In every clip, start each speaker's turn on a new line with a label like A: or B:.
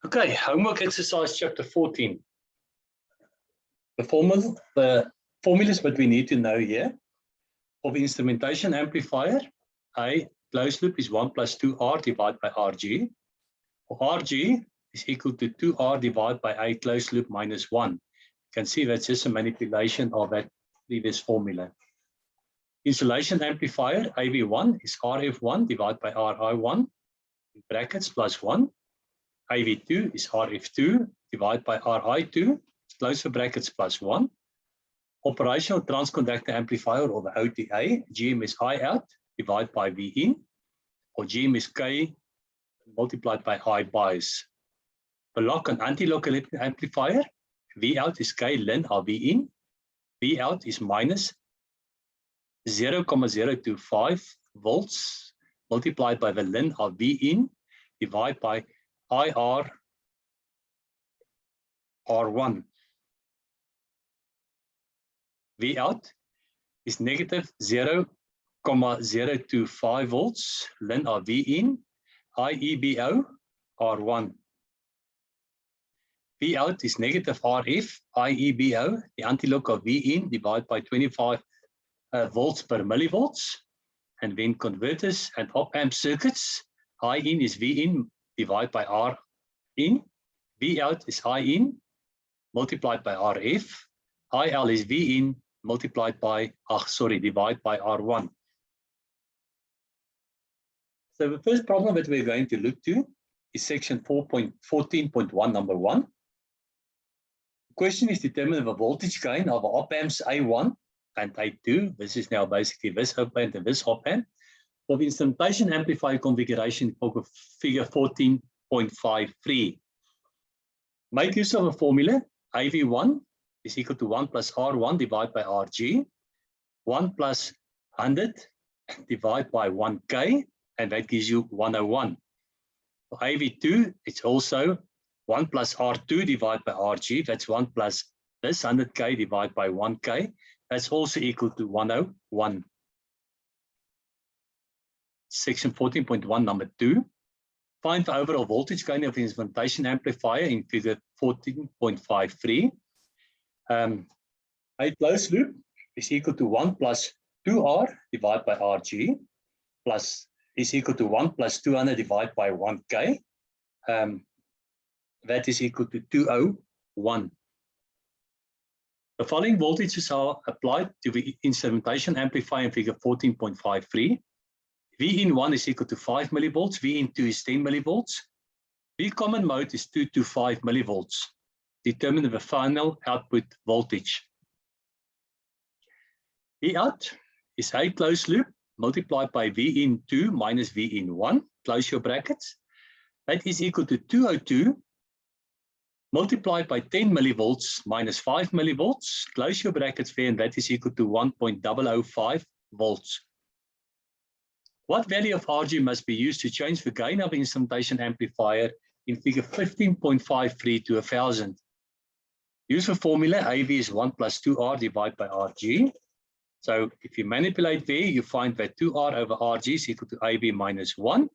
A: Okay, homework exercise chapter 14. The formulas that we need to know here. Of instrumentation amplifier, A closed loop is 1 plus 2R divided by RG. RG is equal to 2R divided by A closed loop minus 1. You can see that's just a manipulation of that previous formula. Insulation amplifier, AV1 is RF1 divided by RI1 in brackets plus 1. AV2 is RF2 divided by RI2, close the brackets plus 1. Operational transconductor amplifier, or the OTA, GM is I out divided by V in, or GM is K multiplied by I bias. The lock and anti-lock electric amplifier, V out is K ln RV in, V out is minus 0.025 volts multiplied by the ln RV in divided by IR R1. V out is negative 0.025 volts ln RV in IEBO R1. V out is negative RF IEBO, the anti-lock of V in divided by 25 volts per millivolts. And then converters and op-amp circuits, I in is V in divided by R in, V out is I in multiplied by RF, IL is V in multiplied by, divided by R1. So the first problem that we're going to look to is section 4.14.1 number 1. The question is determine the voltage gain of op-amps A1 and A2. This is now basically this op-amp and this op-amp for the instrumentation amplifier configuration for figure 14.53. Make use of a formula. AV1 is equal to 1 plus R1 divided by RG, 1 plus 100 divided by 1K, and that gives you 101. For AV2, it's also 1 plus R2 divided by RG, that's 1 plus this 100K divided by 1K, that's also equal to 101. Section 14.1 number 2. Find the overall voltage gain of the instrumentation amplifier in figure 14.53. A closed loop is equal to 1 plus 2R divided by RG plus is equal to 1 plus 200 divided by 1K. That is equal to 201. The following voltages are applied to the instrumentation amplifier in figure 14.53. V in 1 is equal to 5 millivolts, V in 2 is 10 millivolts. V common mode is 2 to 5 millivolts. Determine the final output voltage. V out is A closed loop multiplied by V in 2 minus V in 1, close your brackets. That is equal to 202 multiplied by 10 millivolts minus 5 millivolts, close your brackets there, and that is equal to 1.005 volts. What value of RG must be used to change the gain of the instrumentation amplifier in figure 15.53 to 1000? Use the formula AV is 1 plus 2R divided by RG. So if you manipulate there, you find that 2R over RG is equal to AV minus 1.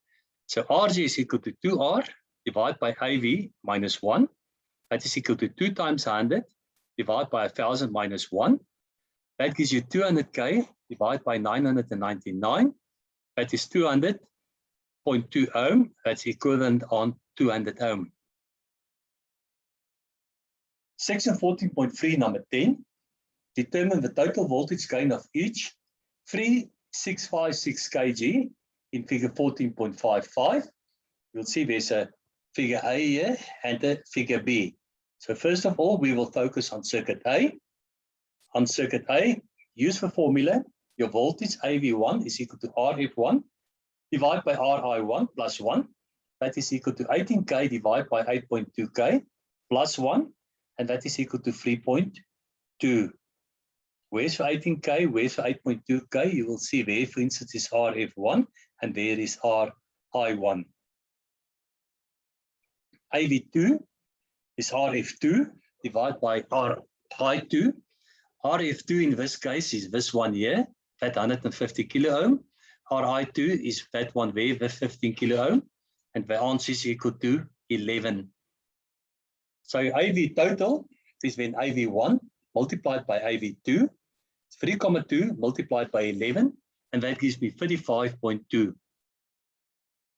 A: So RG is equal to 2R divided by AV minus 1. That is equal to 2 times 100 divided by 1000 minus 1. That gives you 200K divided by 999. That is 200.2 ohm. That's equivalent on 200 ohm. Section 14.3 number 10. Determine the total voltage gain of each 3656 kg in figure 14.55. You'll see there's a figure A here and a figure B. So first of all, we will focus on circuit A. On circuit A, use the formula. Your voltage AV1 is equal to RF1 divided by RI1 plus 1. That is equal to 18K divided by 8.2K plus 1. And that is equal to 3.2. Where's the 18K? Where's the 8.2K? You will see there, for instance, is RF1 and there is RI1. AV2 is RF2 divided by RI2. RF2 in this case is this one here, that 150 kilo ohm. RI2 is that one there, the 15 kilo ohm. And the answer is equal to 11. So AV total is when AV1 multiplied by AV2, 3,2 multiplied by 11, and that gives me 35.2.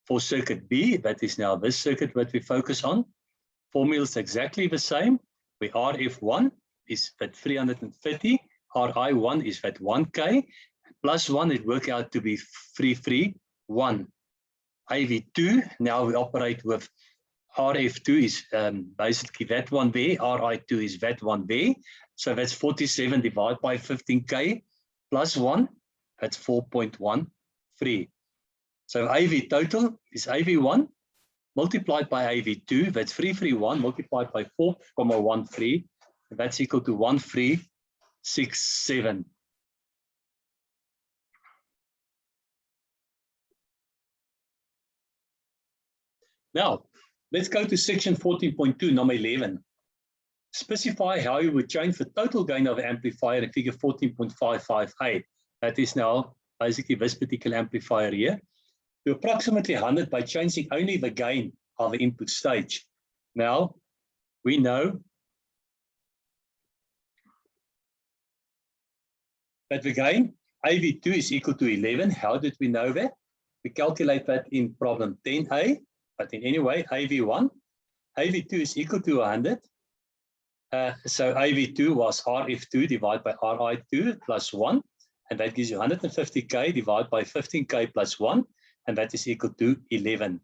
A: For circuit B, that is now this circuit that we focus on, formula is exactly the same, where RF1 is that 330, RI1 is that 1K, plus 1, it works out to be 331. AV2, now we operate with RF2 is basically that one there, RI2 is that one there, so that's 47 divided by 15K plus 1, that's 4.13. So AV total is AV1 multiplied by AV2, that's 331 multiplied by 4.13, and that's equal to 1367. Now, let's go to section 14.2, number 11. Specify how you would change the total gain of the amplifier in figure 14.558. That is now basically this particular amplifier here, to approximately 100 by changing only the gain of the input stage. Now, we know that the gain, AV2 is equal to 11. How did we know that? We calculate that in problem 10a, but in any way, AV1, AV2 is equal to 100. So AV2 was RF2 divided by RI2 plus 1, and that gives you 150K divided by 15K plus 1, and that is equal to 11.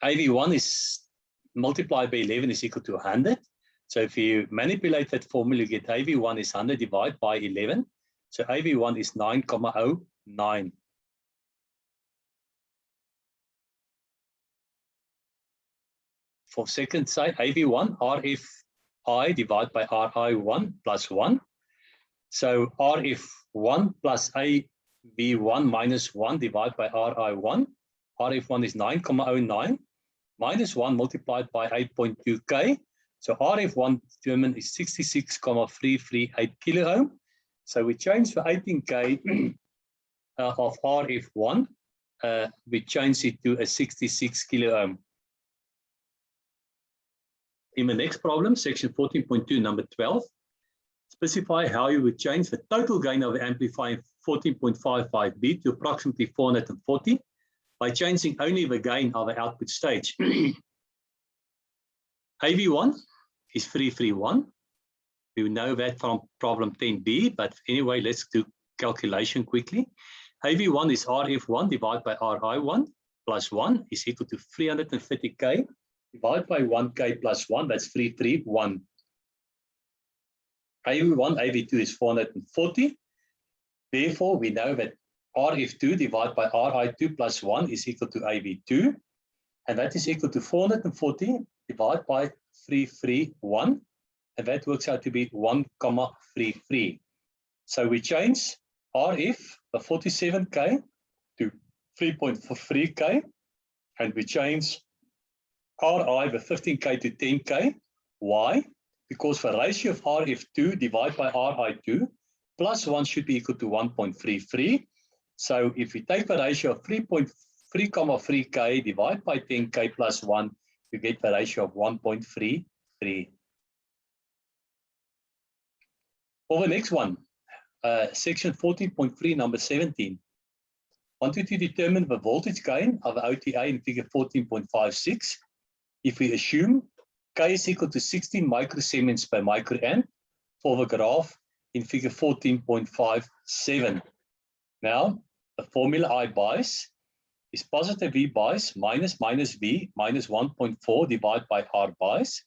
A: AV1 is multiplied by 11 is equal to 100. So if you manipulate that formula, you get AV1 is 100 divided by 11. So AV1 is 9,09. For second side, AV1, RFI divided by RI1 plus 1. So RF1 plus AV1 minus 1 divided by RI1. RF1 is 9,09 minus 1 multiplied by 8.2K. So RF1 determined is 66,338 kilo ohm. So we change the 18K of RF1, we change it to a 66 kilo ohm. In the next problem, section 14.2, number 12, specify how you would change the total gain of the amplifier 14.55B to approximately 440 by changing only the gain of the output stage. AV1 is 331. We know that from problem 10B, but anyway, let's do calculation quickly. AV1 is RF1 divided by RI1 plus 1 is equal to 330K divided by 1K plus 1, that's 331. AV1, AV2 is 440. Therefore, we know that RF2 divided by RI2 plus 1 is equal to AV2, and that is equal to 440 divided by 331, and that works out to be 1,33. So we change RF, the 47K, to 3.43K, and we change RI, the 15K to 10K. Why? Because the ratio of RF2 divided by RI2 plus 1 should be equal to 1.33. So if we take the ratio of 3.3K divided by 10K plus 1, you get the ratio of 1.33. For the next one, section 14.3, number 17. Wanted to determine the voltage gain of the OTA in figure 14.56. If we assume K is equal to 16 microsiemens per microamp for the graph in figure 14.57. Now, the formula I bias is positive V bias minus V minus 1.4 divided by R bias.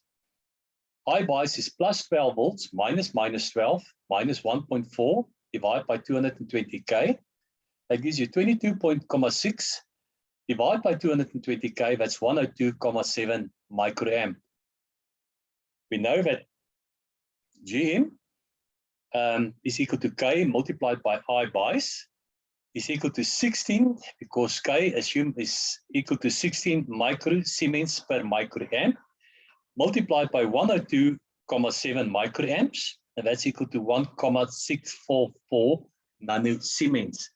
A: I bias is plus 12 volts minus 12 minus 1.4 divided by 220K. That gives you 22.6 divided by 220K, that's 102.7 microamp. We know that GM is equal to K multiplied by I bias is equal to 16, because K assumed is equal to 16 microsiemens per microamp, multiplied by 102.7 microamps, and that's equal to 1,644 nanosiemens.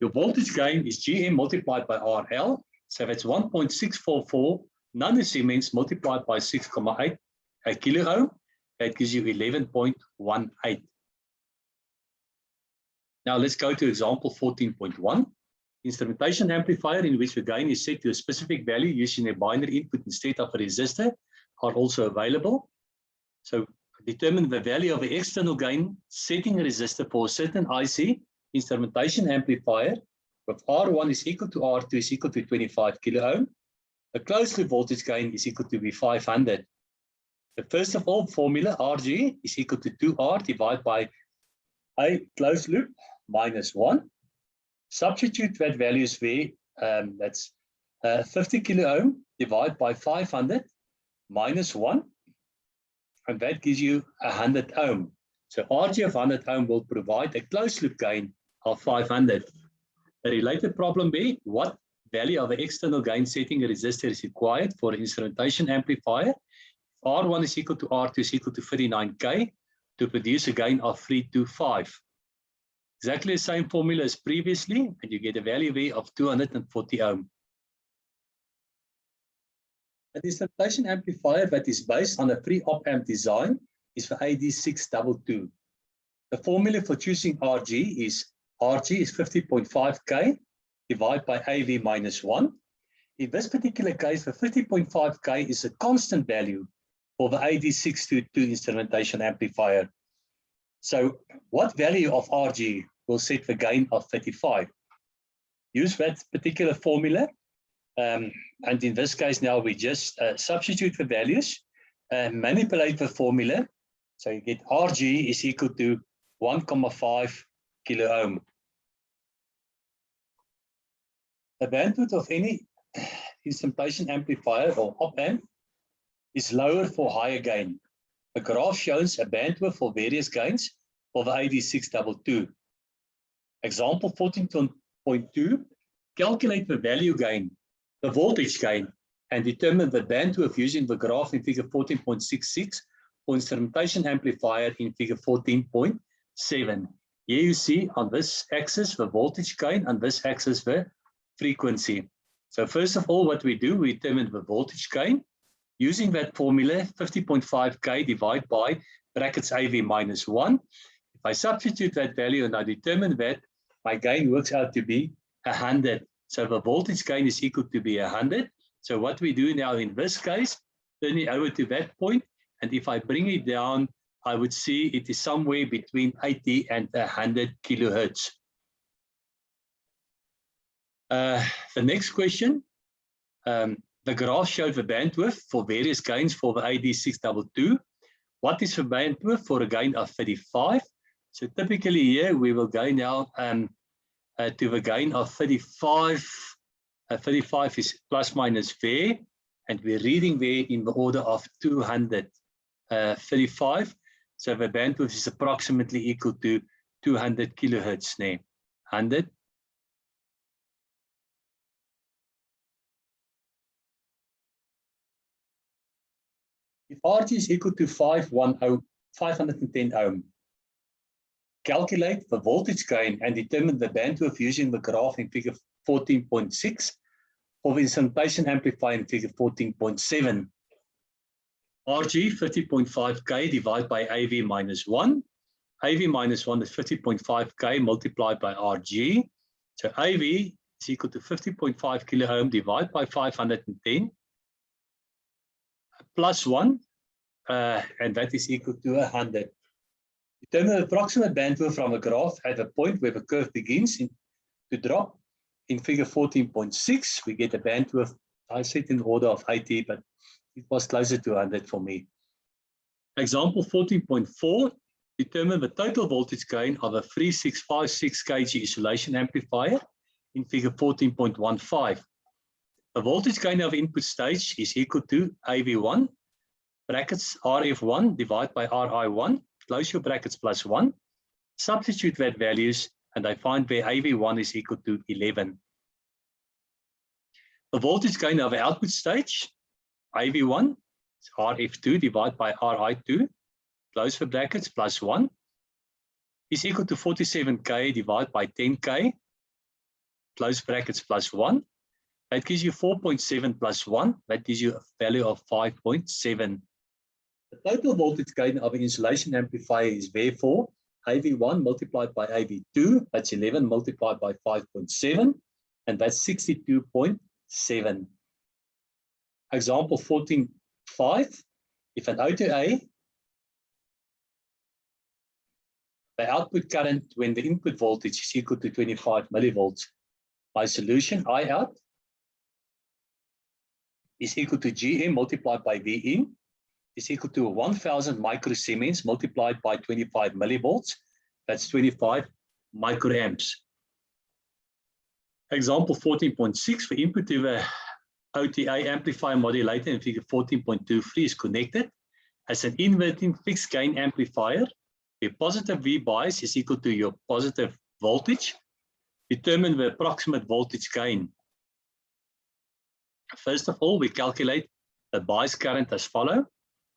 A: Your voltage gain is GM multiplied by RL, So that's 1.644 nanosiemens multiplied by 6,8 kilo ohm. That gives you 11.18. Now let's go to example 14.1. Instrumentation amplifier in which the gain is set to a specific value using a binary input instead of a resistor are also available. So determine the value of the external gain setting a resistor for a certain IC instrumentation amplifier with R1 is equal to R2 is equal to 25 kilo ohm. The closed loop voltage gain is equal to V500. The first of all formula RG is equal to 2R divided by A closed loop minus 1. Substitute that values there, that's 50 kilo ohm divided by 500 minus 1, and that gives you 100 ohm. So RG of 100 ohm will provide a closed loop gain of 500. A related problem B, what value of the external gain setting a resistor is required for an instrumentation amplifier? R1 is equal to R2 is equal to 39K to produce a gain of 325. Exactly the same formula as previously, and you get a value there of 240 ohm. An instrumentation amplifier that is based on a pre-op amp design is for AD622. The formula for choosing RG is 50.5K divided by AV minus 1. In this particular case, the 50.5K is a constant value for the AD622 instrumentation amplifier. So what value of RG will set the gain of 35? Use that particular formula. And in this case now we just substitute the values and manipulate the formula. So you get RG is equal to 1,5 kilo ohm. The bandwidth of any instrumentation amplifier or op-amp is lower for higher gain. The graph shows a bandwidth for various gains for the AD622. Example 14.2, calculate the value gain, the voltage gain, and determine the bandwidth using the graph in figure 14.66 for instrumentation amplifier in figure 14.7. Here you see on this axis the voltage gain, on this axis the frequency. So first of all, what we do, we determine the voltage gain using that formula 50.5K divided by brackets AV minus 1. If I substitute that value and I determine that, my gain works out to be 100. So the voltage gain is equal to be 100. So what we do now in this case, turn it over to that point, and if I bring it down, I would see it is somewhere between 80 and 100 kilohertz. The next question, the graph showed the bandwidth for various gains for the AD622. What is the bandwidth for a gain of 35? So typically here we will go now to the gain of 35. 35 is plus minus there, and we're reading there in the order of 235. So the bandwidth is approximately equal to 200 kilohertz now. 100. If RG is equal to 510 ohm, calculate the voltage gain and determine the bandwidth using the graph in figure 14.6 for the instrumentation amplifier in figure 14.7. RG 50.5K divided by AV minus 1. AV minus 1 is 50.5K multiplied by RG. So AV is equal to 50.5 kilo ohm divided by 510 plus 1, and that is equal to 100. Determine the approximate bandwidth from a graph at the point where the curve begins to drop. In figure 14.6, we get a bandwidth, I said in order of 80, but it was closer to 100 for me. Example 14.4, determine the total voltage gain of a 3656 kg isolation amplifier in figure 14.15. The voltage gain of input stage is equal to AV1, brackets RF1 divided by RI1, close your brackets plus 1. Substitute that values, and I find where AV1 is equal to 11. The voltage gain of the output stage, AV1, is RF2 divided by RI2, close the brackets plus 1, is equal to 47K divided by 10K, close brackets plus 1. That gives you 4.7 plus 1. That gives you a value of 5.7. The total voltage gain of an insulation amplifier is therefore AV1 multiplied by AV2. That's 11 multiplied by 5.7. And that's 62.7. Example 14.5. If an O2A, the output current when the input voltage is equal to 25 millivolts, my solution I out is equal to Gm multiplied by Vin is equal to 1000 microsiemens multiplied by 25 millivolts. That's 25 microamps. Example 14.6 for input to the OTA amplifier modulator in figure 14.23 is connected as an inverting fixed gain amplifier. Your positive V bias is equal to your positive voltage. Determine the approximate voltage gain. First of all, we calculate the bias current as follows.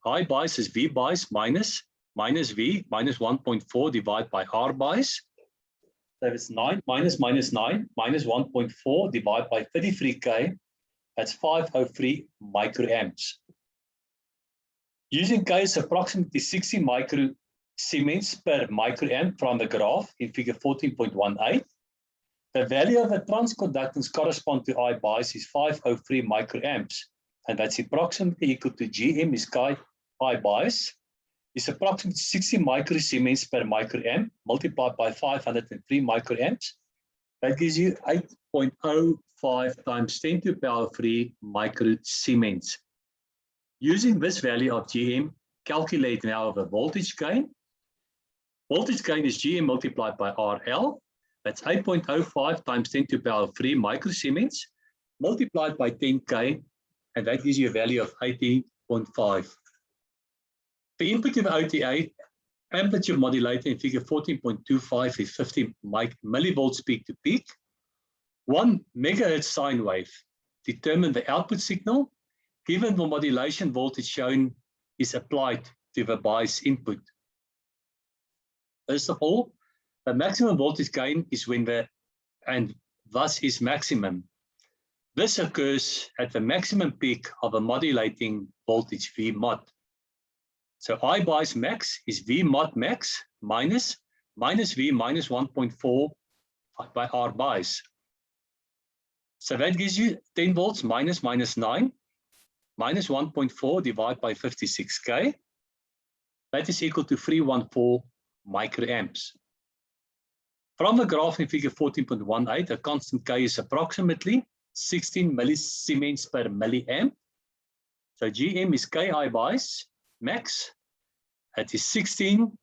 A: I bias is V bias minus V minus 1.4 divided by R bias. So it's 9 minus 9 minus 1.4 divided by 33K. That's 503 microamps. Using K is approximately 60 microsiemens per microamp from the graph in figure 14.18. The value of the transconductance correspond to I bias is 503 microamps, and that's approximately equal to Gm is K I bias is approximately 60 microsiemens per microamp multiplied by 503 microamps. That gives you 8.05 times 10 to the power 3 microsiemens. Using this value of Gm, calculate now the voltage gain. Voltage gain is Gm multiplied by RL. That's 8.05 times 10 to the power 3 microsiemens multiplied by 10K, and that gives you a value of 18.5. The input of the OTA amplitude modulator in figure 14.25 is 50 millivolts peak to peak. 1 megahertz sine wave. Determine the output signal given the modulation voltage shown is applied to the bias input. First of all, the maximum voltage gain is when and thus is maximum. This occurs at the maximum peak of a modulating voltage V mod. So I bias max is V mod max minus V minus 1.4 by R bias. So that gives you 10 volts minus 9 minus 1.4 divided by 56K. That is equal to 314 microamps. From the graph in figure 14.18, a constant K is approximately 16 millisiemens per milliamp. So Gm is Ki bias max. That is 16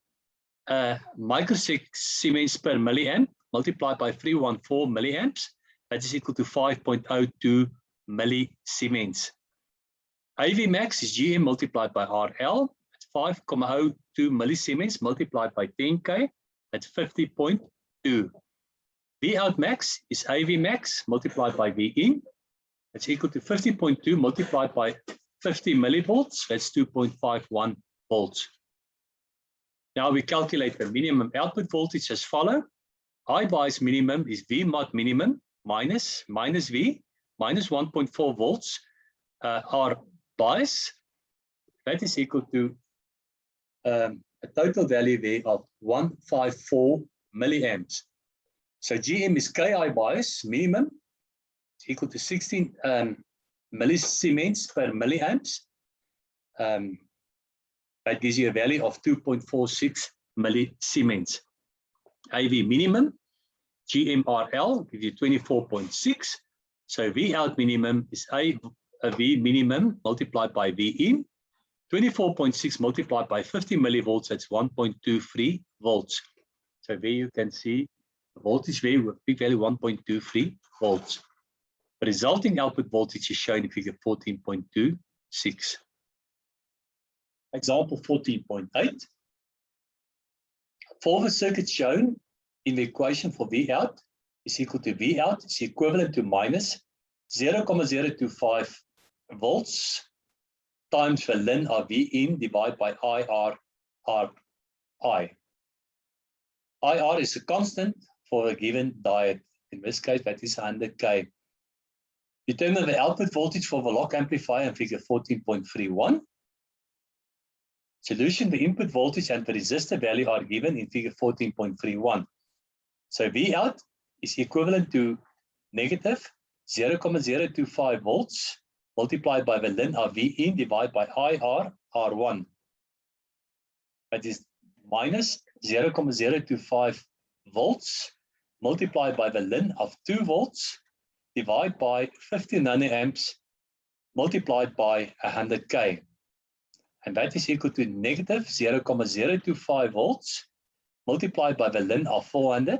A: microsiemens per milliamp multiplied by 314 milliamps. That is equal to 5.02 millisiemens. AV max is Gm multiplied by RL. That's 5.02 millisiemens multiplied by 10K. That's 50.2. V out max is AV max multiplied by V in. That's equal to 50.2 multiplied by 50 millivolts. That's 2.51 volts. Now we calculate the minimum output voltage as follows. I bias minimum is V mod minimum minus V minus 1.4 volts R bias. That is equal to a total value there of 154 milliamps. So Gm is Ki bias minimum is equal to 16 millisiemens per milliamps. That gives you a value of 2.46 millisiemens. AV minimum, GMRL gives you 24.6. So V out minimum is a V minimum multiplied by V in. 24.6 multiplied by 50 millivolts, that's 1.23 volts. So there you can see the voltage value with peak value 1.23 volts. The resulting output voltage is shown in figure 14.26. Example 14.8. For the circuit shown in the equation for V out is equal to V out is equivalent to minus 0.025 volts times the ln of V in divided by IR RI. IR is a constant for a given diode. In this case, that is 100K. Determine the output voltage for the lock amplifier in figure 14.31. Solution, the input voltage and the resistor value are given in figure 14.31. So V out is equivalent to negative 0.025 volts multiplied by the ln of V in divided by IR R1. That is minus 0.025 volts multiplied by the ln of 2 volts divided by 50 nanoamps multiplied by 100K. And that is equal to negative 0.025 volts multiplied by the ln of 400.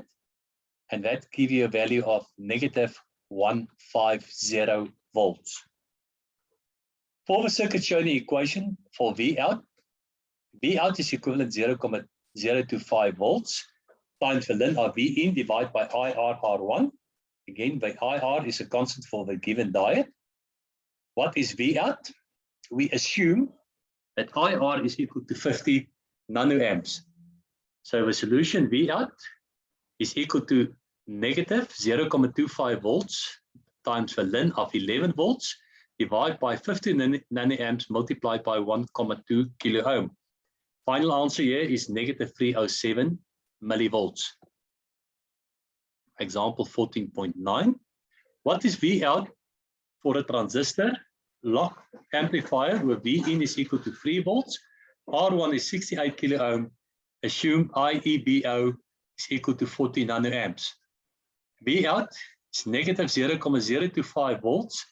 A: And that gives you a value of negative 150 volts. For the circuit shown in the equation for V out is equivalent to 0.025 volts times the ln of V in divided by IR R1. Again, the IR is a constant for the given diode. What is V out? We assume that IR is equal to 50 nanoamps. So the solution V out is equal to negative 0.25 volts times the ln of 11 volts divided by 50 nanoamps multiplied by 1.2 kilo ohm. Final answer here is negative 307 millivolts. Example 14.9. What is V out for a transistor lock amplifier where V in is equal to 3 volts, R1 is 68 kilo ohm, assume IEBO is equal to 40 nanoamps. V out is negative 0.025 volts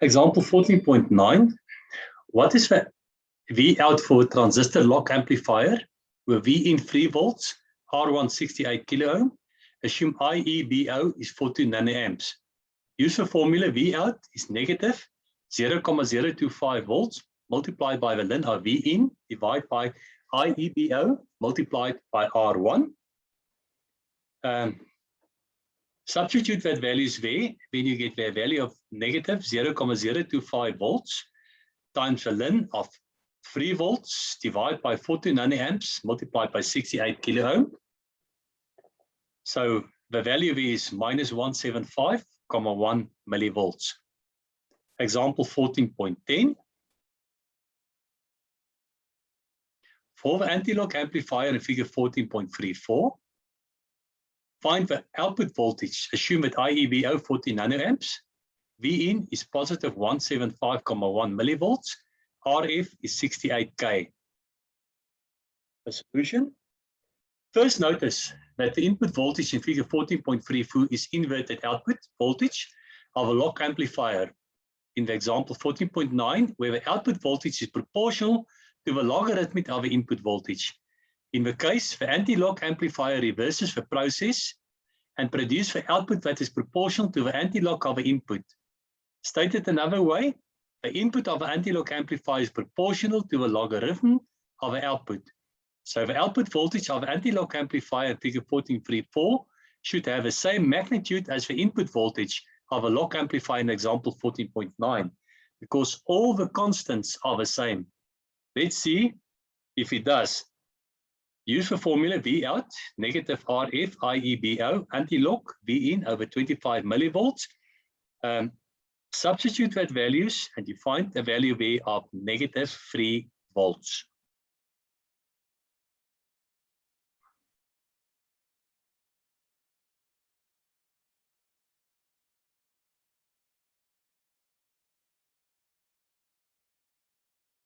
A: Example 14.9. What is the V out for a transistor lock amplifier where V in 3 volts, R1 68 kilo ohm, assume IEBO is 40 nanoamps. Use the formula V out is negative 0.025 volts multiplied by the ln of V in divided by IEBO multiplied by R1. Substitute that values there, then you get the value of negative 0.025 volts times the ln of 3 volts divided by 40 nanoamps multiplied by 68 kilo ohm. So the value is minus 175.1 millivolts. Example 14.10. For the anti-lock amplifier in figure 14.34, find the output voltage. Assume that IEBO 40 nanoamps. V in is positive 175.1 millivolts. RF is 68K. The solution. First notice that the input voltage in figure 14.34 is inverted output voltage of a lock amplifier. In the example 14.9, where the output voltage is proportional to the logarithm of the input voltage. In the case, the anti-lock amplifier reverses the process and produces the output that is proportional to the anti-lock of the input. Stated another way, the input of the anti-lock amplifier is proportional to the logarithm of the output. So the output voltage of the anti-lock amplifier in figure 14.34 should have the same magnitude as the input voltage of a lock amplifier in example 14.9, because all the constants are the same. Let's see if it does. Use the formula V out, negative RF IEBO, anti-lock V in over 25 millivolts. Substitute that values and you find the value V of negative 3 volts.